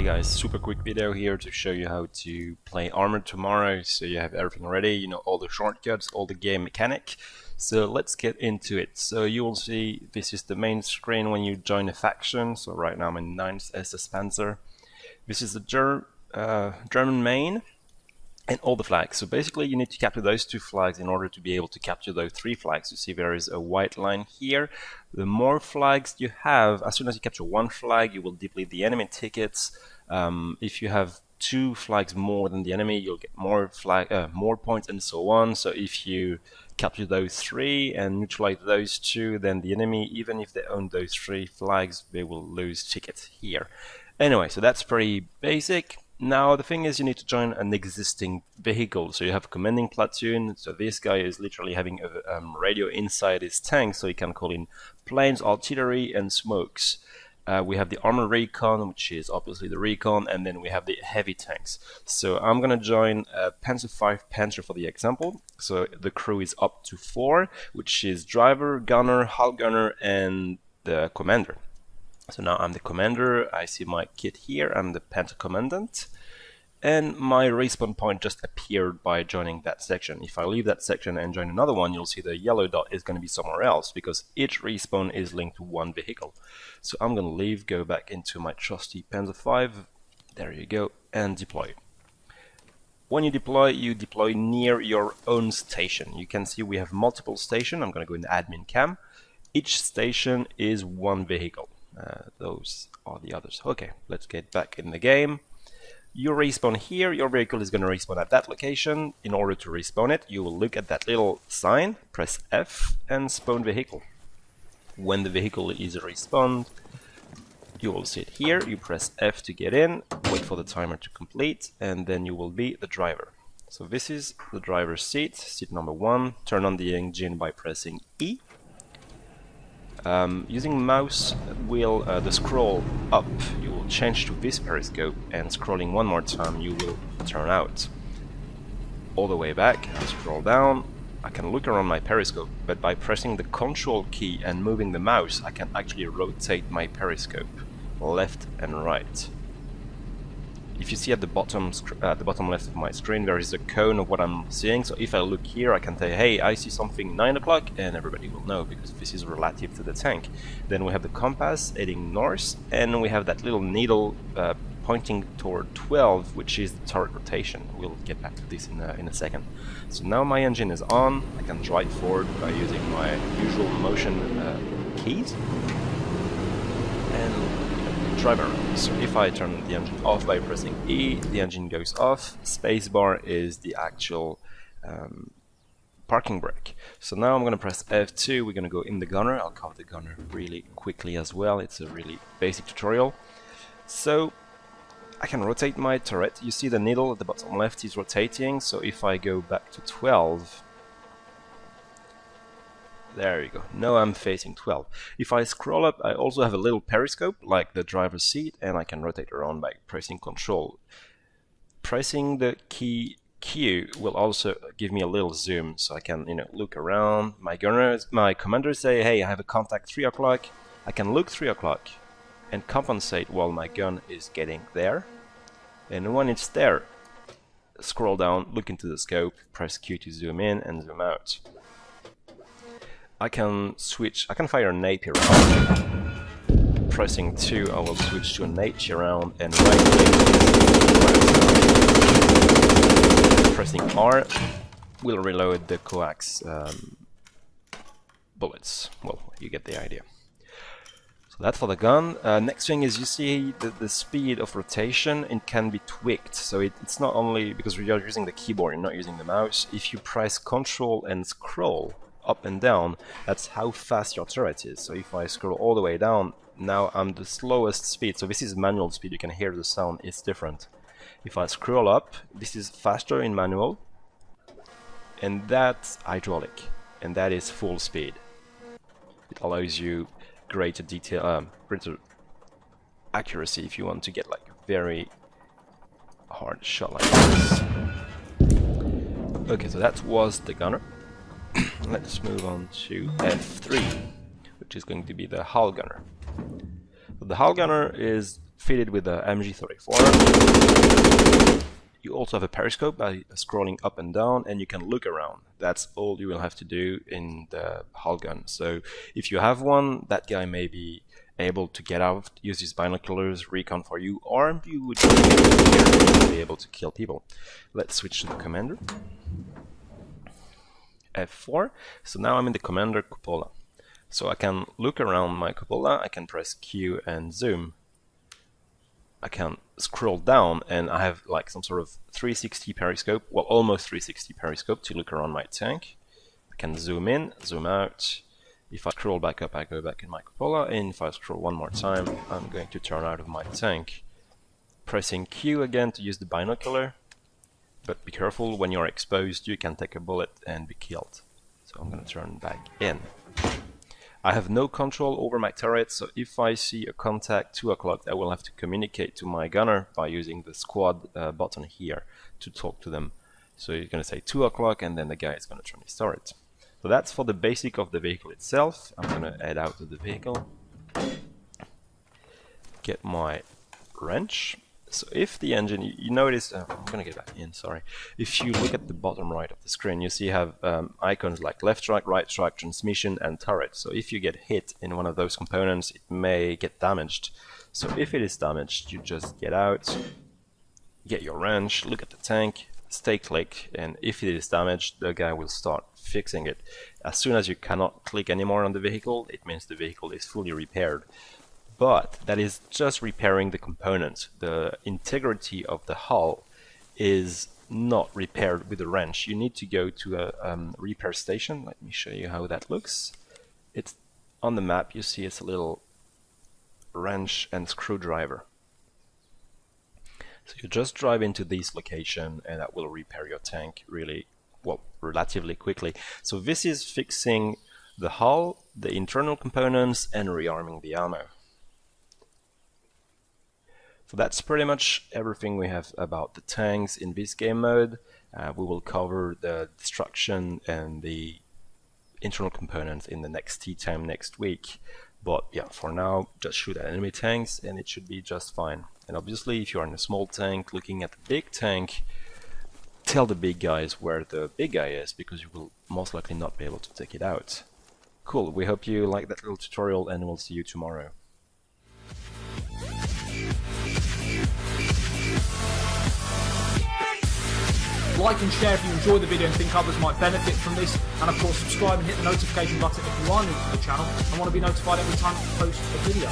guys, super quick video here to show you how to play Armoured tomorrow, so you have everything ready, you know, all the shortcuts, all the game mechanic. So let's get into it. So you will see this is the main screen when you join a faction. So right now I'm in 9th as a Spencer. This is the German main and all the flags. So basically you need to capture those 2 flags in order to be able to capture those 3 flags. You see there is a white line here. The more flags you have, as soon as you capture 1 flag, you will deplete the enemy tickets. If you have 2 flags more than the enemy, you'll get more points and so on. So if you capture those 3 and neutralize those 2, then the enemy, even if they own those 3 flags, they will lose tickets here. Anyway, so that's pretty basic. Now the thing is, you need to join an existing vehicle. So you have a commanding platoon. So this guy is literally having a radio inside his tank, so he can call in planes, artillery, and smokes. We have the armored recon, which is obviously the recon, and then we have the heavy tanks. So I'm gonna join Panzer 5 Panzer for the example. So the crew is up to 4, which is driver, gunner, hull gunner, and the commander. So now I'm the commander, I see my kit here, I'm the Panther Commandant, and my respawn point just appeared by joining that section. If I leave that section and join another one, you'll see the yellow dot is going to be somewhere else, because each respawn is linked to 1 vehicle. So I'm going to leave, go back into my trusty Panzer 5, there you go, and deploy. When you deploy near your own station. You can see we have multiple stations. I'm going to go in the admin cam. Each station is 1 vehicle. Those are the others. Okay, let's get back in the game. You respawn here, your vehicle is going to respawn at that location. In order to respawn it, you will look at that little sign, press F, and spawn vehicle. When the vehicle is respawned, you will sit here, you press F to get in, wait for the timer to complete, and then you will be the driver. So this is the driver's seat, seat number 1. Turn on the engine by pressing E. Using mouse wheel, the scroll up, you will change to this periscope, and scrolling 1 more time you will turn out. All the way back, I scroll down, I can look around my periscope, but by pressing the Control key and moving the mouse I can actually rotate my periscope left and right. If you see at the bottom left of my screen, there is a cone of what I'm seeing. So if I look here, I can say, hey, I see something 9 o'clock, and everybody will know because this is relative to the tank. Then we have the compass heading north, and we have that little needle pointing toward 12, which is the turret rotation. We'll get back to this in a second. So now my engine is on. I can drive forward by using my usual motion keys. And drive around. So if I turn the engine off by pressing E, the engine goes off. Spacebar is the actual parking brake. So now I'm going to press F2, we're going to go in the gunner. I'll cover the gunner really quickly as well, it's a really basic tutorial. So I can rotate my turret. You see the needle at the bottom left is rotating, so if I go back to 12, there you go. Now I'm facing 12. If I scroll up, I also have a little periscope like the driver's seat, and I can rotate around by pressing Control. Pressing the key Q will also give me a little zoom, so I can, look around. My commanders say, hey, I have a contact 3 o'clock. I can look 3 o'clock and compensate while my gun is getting there. And when it's there, scroll down, look into the scope, press Q to zoom in and zoom out. I can fire a Napier round. Pressing 2, I will switch to a Napier round, and right click, pressing R will reload the coax bullets. Well, you get the idea. So that's for the gun. Next thing is, you see the speed of rotation, it can be tweaked. So it's not only because you're using the keyboard, you're not using the mouse. If you press Control and scroll up and down, that's how fast your turret is. So if I scroll all the way down, now I'm the slowest speed. So this is manual speed, you can hear the sound, it's different. If I scroll up, this is faster in manual, and that's hydraulic, and that is full speed. It allows you greater detail, greater accuracy if you want to get like a very hard shot like this. Okay, so that was the gunner. Let's move on to F3, which is going to be the hull gunner. So the hull gunner is fitted with a MG34. You also have a periscope by scrolling up and down, and you can look around. That's all you will have to do in the hull gun. So if you have one, that guy may be able to get out, use his binoculars, recon for you, or you would be able to kill people. Let's switch to the commander. F4. So now I'm in the commander cupola. So I can look around my cupola, I can press Q and zoom. I can scroll down and I have like some sort of 360 periscope, well almost 360 periscope to look around my tank. I can zoom in, zoom out. If I scroll back up, I go back in my cupola, and if I scroll one more time, I'm going to turn out of my tank. Pressing Q again to use the binocular, but be careful, when you're exposed you can take a bullet and be killed. So I'm going to turn back in. I have no control over my turret, so if I see a contact 2 o'clock, I will have to communicate to my gunner by using the squad button here to talk to them. So you're going to say 2 o'clock and then the guy is going to turn his turret. So that's for the basic of the vehicle itself. I'm going to head out of the vehicle, get my wrench. So if the engine, you notice, I'm going to get back in, sorry. If you look at the bottom right of the screen, you see you have icons like left track, right track, transmission, and turret. So if you get hit in one of those components, it may get damaged. So if it is damaged, you just get out, get your wrench, look at the tank, stay click, and if it is damaged, the guy will start fixing it. As soon as you cannot click anymore on the vehicle, it means the vehicle is fully repaired. But that is just repairing the components. The integrity of the hull is not repaired with a wrench. You need to go to a repair station. Let me show you how that looks. It's on the map. You see it's a little wrench and screwdriver. So you just drive into this location and that will repair your tank really, well, relatively quickly. So this is fixing the hull, the internal components, and rearming the ammo. So that's pretty much everything we have about the tanks in this game mode. We will cover the destruction and the internal components in the next tea time next week. But yeah, for now, just shoot at enemy tanks and it should be just fine. And obviously, if you're in a small tank looking at the big tank, tell the big guys where the big guy is, because you will most likely not be able to take it out. Cool, we hope you like that little tutorial and we'll see you tomorrow. Like and share if you enjoy the video and think others might benefit from this, and of course subscribe and hit the notification button if you are new to the channel and want to be notified every time I post a video.